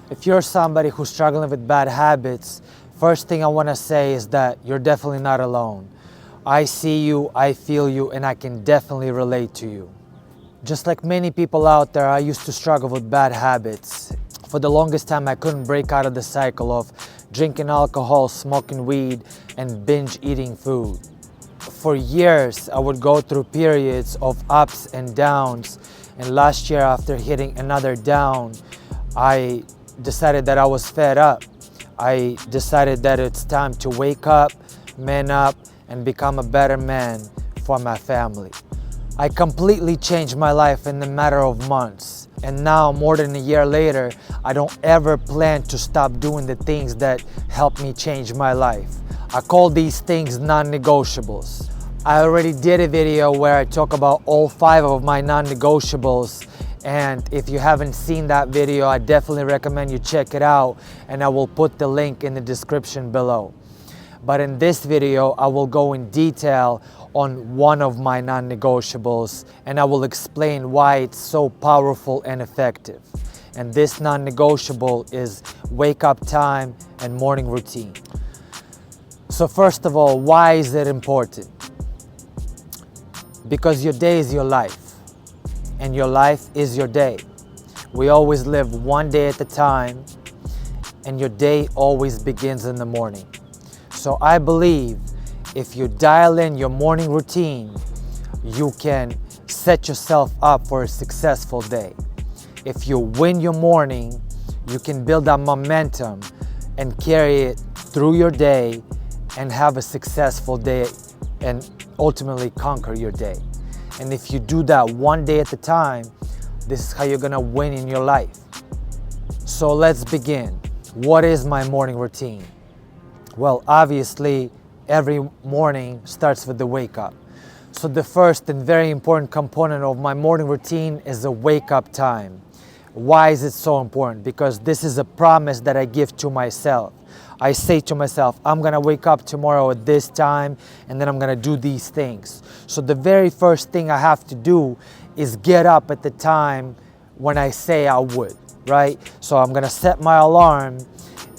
If you're somebody who's struggling with bad habits, first thing I want to say is that you're definitely not alone. I see you, I feel you, and I can definitely relate to you. Just like many people out there, I used to struggle with bad habits. For the longest time, I couldn't break out of the cycle of drinking alcohol, smoking weed, and binge eating food. For years, I would go through periods of ups and downs, and last year, after hitting another down, I decided that I was fed up. I decided that it's time to wake up, man up, and become a better man for my family. I completely changed my life in a matter of months. And now, more than a year later, I don't ever plan to stop doing the things that helped me change my life. I call these things non-negotiables. I already did a video where I talk about all 5 of my non-negotiables. And if you haven't seen that video, I definitely recommend you check it out, and I will put the link in the description below. But in this video, I will go in detail on one of my non-negotiables, and I will explain why it's so powerful and effective. And this non-negotiable is wake up time and morning routine. So first of all, why is it important? Because your day is your life, and your life is your day. We always live one day at a time, and your day always begins in the morning. So I believe if you dial in your morning routine, you can set yourself up for a successful day. If you win your morning, you can build up momentum and carry it through your day and have a successful day and ultimately conquer your day. And if you do that one day at a time, this is how you're gonna win in your life. So let's begin. What is my morning routine? Well, obviously, every morning starts with the wake up. So the first and very important component of my morning routine is the wake up time. Why is it so important? Because this is a promise that I give to myself. I say to myself, I'm gonna wake up tomorrow at this time, and then I'm gonna do these things. So the very first thing I have to do is get up at the time when I say I would, right? So I'm gonna set my alarm,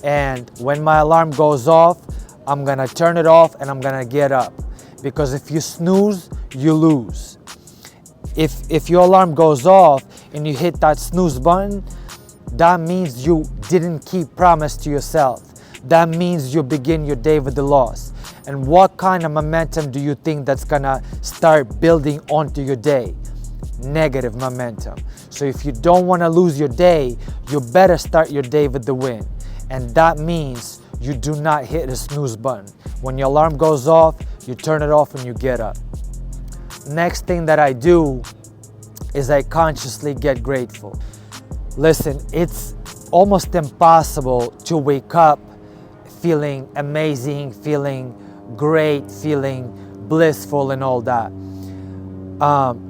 and when my alarm goes off, I'm gonna turn it off and I'm gonna get up. Because if you snooze, you lose. If your alarm goes off and you hit that snooze button, that means you didn't keep promise to yourself. That means you begin your day with a loss. And what kind of momentum do you think that's gonna start building onto your day? Negative momentum. So if you don't wanna lose your day, you better start your day with the win. And that means you do not hit a snooze button. When your alarm goes off, you turn it off and you get up. Next thing that I do is I consciously get grateful. Listen, it's almost impossible to wake up feeling amazing, feeling great, feeling blissful and all that.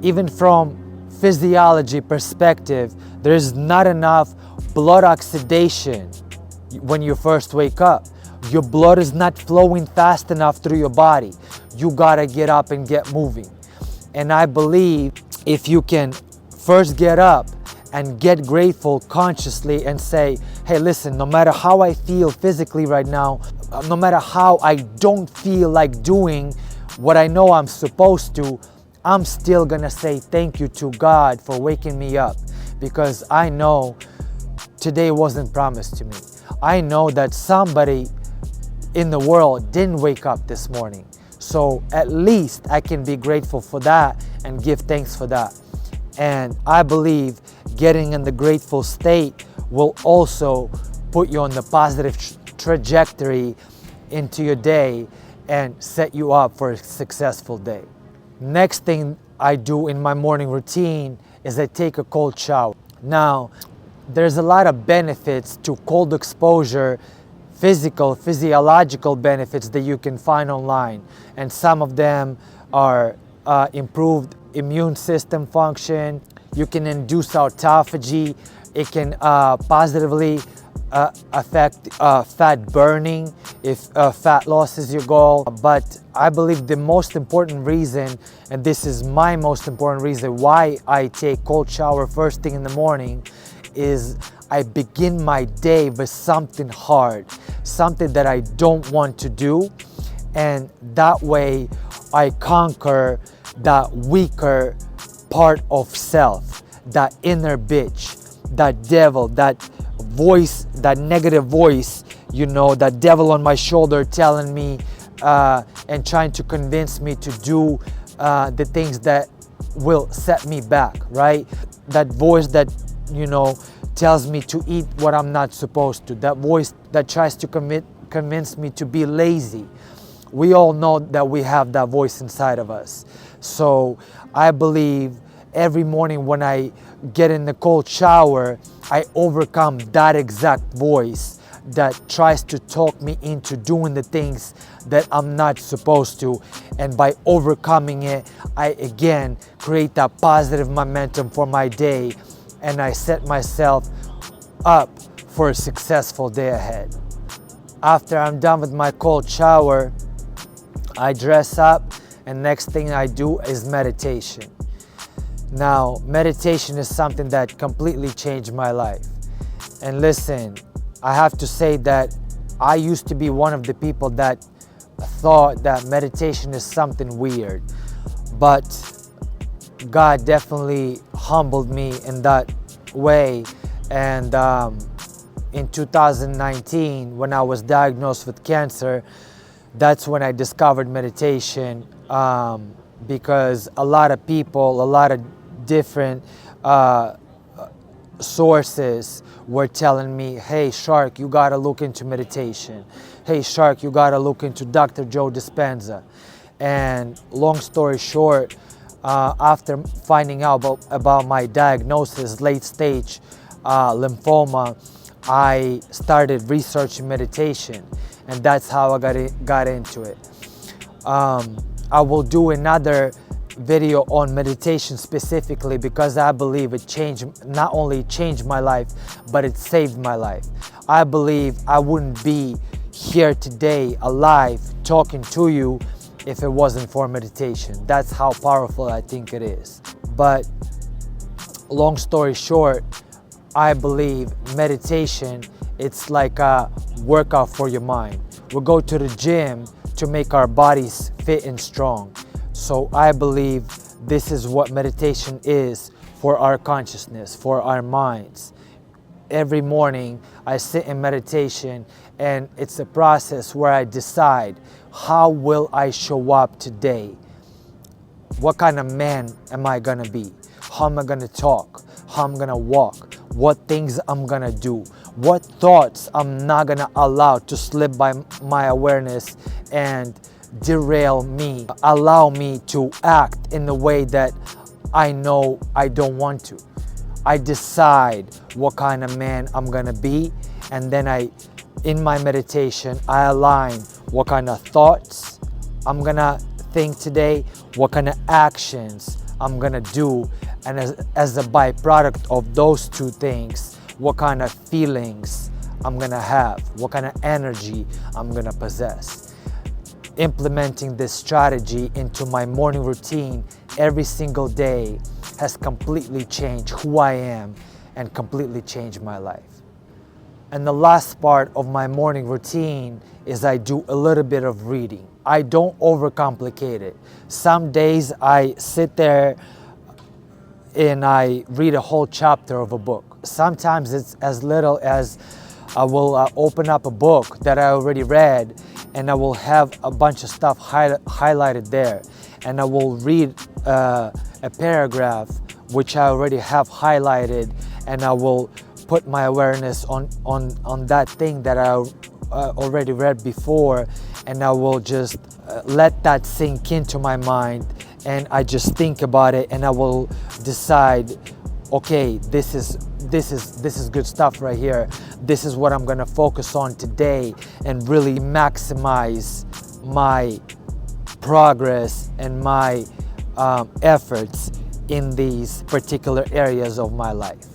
Even from physiology perspective, there's not enough blood oxidation when you first wake up. Your blood is not flowing fast enough through your body. You gotta get up and get moving. And I believe if you can first get up and get grateful consciously and say, hey, listen, no matter how I feel physically right now, no matter how I don't feel like doing what I know I'm supposed to, I'm still gonna say thank you to God for waking me up, because I know today wasn't promised to me. I know that somebody in the world didn't wake up this morning. So at least I can be grateful for that and give thanks for that. And I believe getting in the grateful state will also put you on the positive trajectory into your day and set you up for a successful day. Next thing I do in my morning routine is I take a cold shower. Now, there's a lot of benefits to cold exposure, physiological benefits that you can find online. And some of them are improved immune system function. You can induce autophagy. It can positively affect fat burning if fat loss is your goal. But I believe the most important reason, and this is my most important reason why I take cold shower first thing in the morning, is I begin my day with something hard, something that I don't want to do, and that way I conquer that weaker part of self, that inner bitch, that devil, that voice, that negative voice, that devil on my shoulder telling me and trying to convince me to do the things that will set me back, right? That voice that, tells me to eat what I'm not supposed to. That voice that tries to convince me to be lazy. We all know that we have that voice inside of us. So I believe every morning when I get in the cold shower, I overcome that exact voice that tries to talk me into doing the things that I'm not supposed to. And by overcoming it, I again create that positive momentum for my day, and I set myself up for a successful day ahead. After I'm done with my cold shower, I dress up, and next thing I do is meditation. Now, meditation is something that completely changed my life. And listen, I have to say that I used to be one of the people that thought that meditation is something weird. But God definitely humbled me in that way. And in 2019, when I was diagnosed with cancer, that's when I discovered meditation, because a lot of people, a lot of different sources were telling me, hey Shark, you gotta look into meditation. Hey Shark, you gotta look into Dr. Joe Dispenza. And long story short, after finding out about my diagnosis, late stage lymphoma, I started researching meditation, and that's how I got into it. I will do another video on meditation specifically, because I believe it not only changed my life, but it saved my life. I believe I wouldn't be here today alive talking to you if it wasn't for meditation. That's how powerful I think it is. But long story short, I believe meditation, it's like a workout for your mind. We go to the gym to make our bodies fit and strong. So I believe this is what meditation is for our consciousness, for our minds. Every morning I sit in meditation, and it's a process where I decide, how will I show up today? What kind of man am I gonna be? How am I gonna talk? How I'm gonna walk? What things I'm gonna do? What thoughts I'm not gonna allow to slip by my awareness and derail me, allow me to act in the way that I know I don't want to. I decide what kind of man I'm gonna be, and then in my meditation, I align what kind of thoughts I'm gonna think today, what kind of actions I'm gonna do, and as a byproduct of those two things, what kind of feelings I'm gonna have, what kind of energy I'm gonna possess. Implementing this strategy into my morning routine every single day has completely changed who I am and completely changed my life. And the last part of my morning routine is I do a little bit of reading. I don't overcomplicate it. Some days I sit there and I read a whole chapter of a book. Sometimes it's as little as I will open up a book that I already read, and I will have a bunch of stuff highlighted there, and I will read a paragraph which I already have highlighted, and I will put my awareness on that thing that I already read before, and I will just let that sink into my mind, and I just think about it, and I will decide, okay, this is good stuff right here. This is what I'm gonna focus on today and really maximize my progress and my efforts in these particular areas of my life.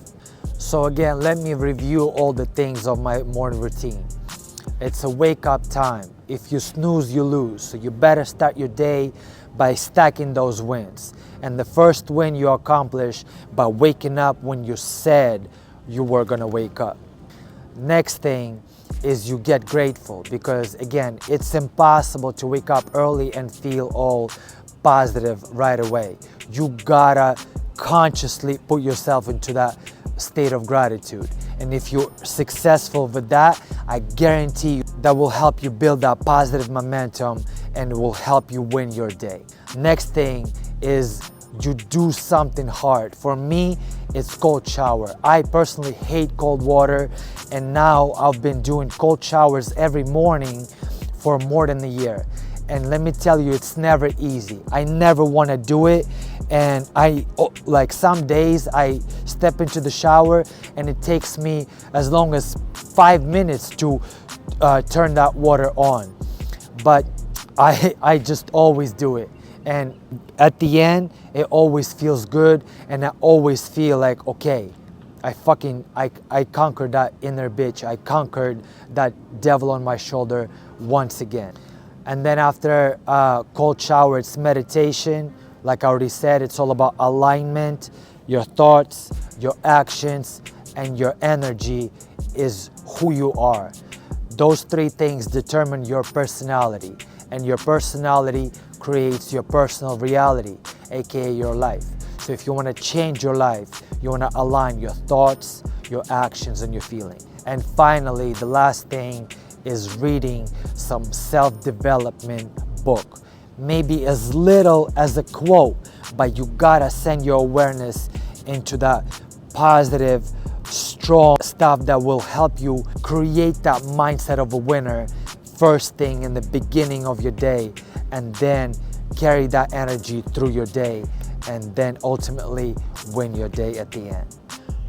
So again, let me review all the things of my morning routine. It's a wake up time. If you snooze, you lose. So you better start your day by stacking those wins. And the first win you accomplish by waking up when you said you were gonna wake up. Next thing is you get grateful, because again, it's impossible to wake up early and feel all positive right away. You gotta consciously put yourself into that state of gratitude. And if you're successful with that, I guarantee you that will help you build that positive momentum and will help you win your day. Next thing is you do something hard. For me, it's cold shower. I personally hate cold water, and now I've been doing cold showers every morning for more than a year. And let me tell you, it's never easy. I never want to do it, and like some days I step into the shower and it takes me as long as 5 minutes to turn that water on. But I just always do it, and at the end it always feels good, and I always feel like, okay, I conquered that inner bitch. I conquered that devil on my shoulder once again. And then after cold shower, it's meditation. Like I already said, it's all about alignment. Your thoughts, your actions, and your energy is who you are. Those three things determine your personality, and your personality creates your personal reality, aka your life. So if you want to change your life, you want to align your thoughts, your actions, and your feeling. And finally, the last thing is reading some self-development book. Maybe as little as a quote, but you gotta send your awareness into that positive, strong stuff that will help you create that mindset of a winner first thing in the beginning of your day, and then carry that energy through your day, and then ultimately win your day at the end.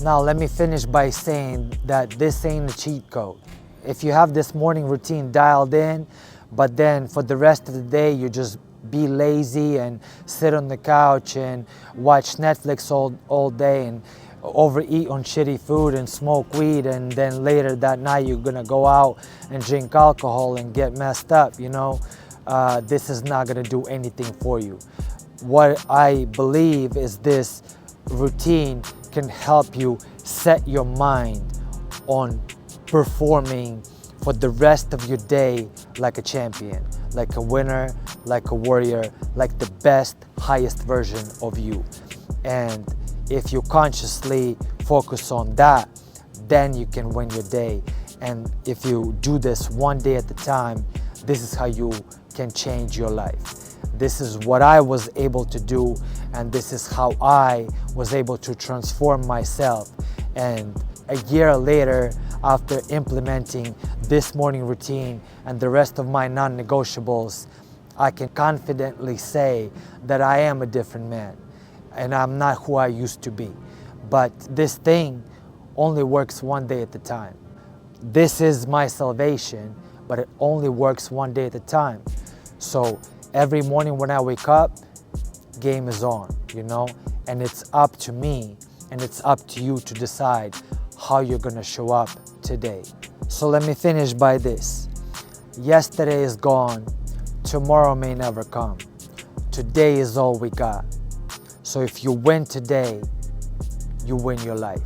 Now let me finish by saying that this ain't a cheat code. If you have this morning routine dialed in, but then for the rest of the day you just be lazy and sit on the couch and watch Netflix all day and overeat on shitty food and smoke weed, and then later that night you're gonna go out and drink alcohol and get messed up, this is not gonna do anything for you. What I believe is this routine can help you set your mind on performing for the rest of your day like a champion, like a winner, like a warrior, like the best, highest version of you. And if you consciously focus on that, then you can win your day. And if you do this one day at a time, this is how you can change your life. This is what I was able to do, and this is how I was able to transform myself. And a year later, after implementing this morning routine and the rest of my non-negotiables, I can confidently say that I am a different man, and I'm not who I used to be. But this thing only works one day at a time. This is my salvation, but it only works one day at a time. So every morning when I wake up, game is on, and it's up to me, and it's up to you to decide how you're gonna show up today. So let me finish by this. Yesterday is gone, tomorrow may never come. Today is all we got. So if you win today, you win your life.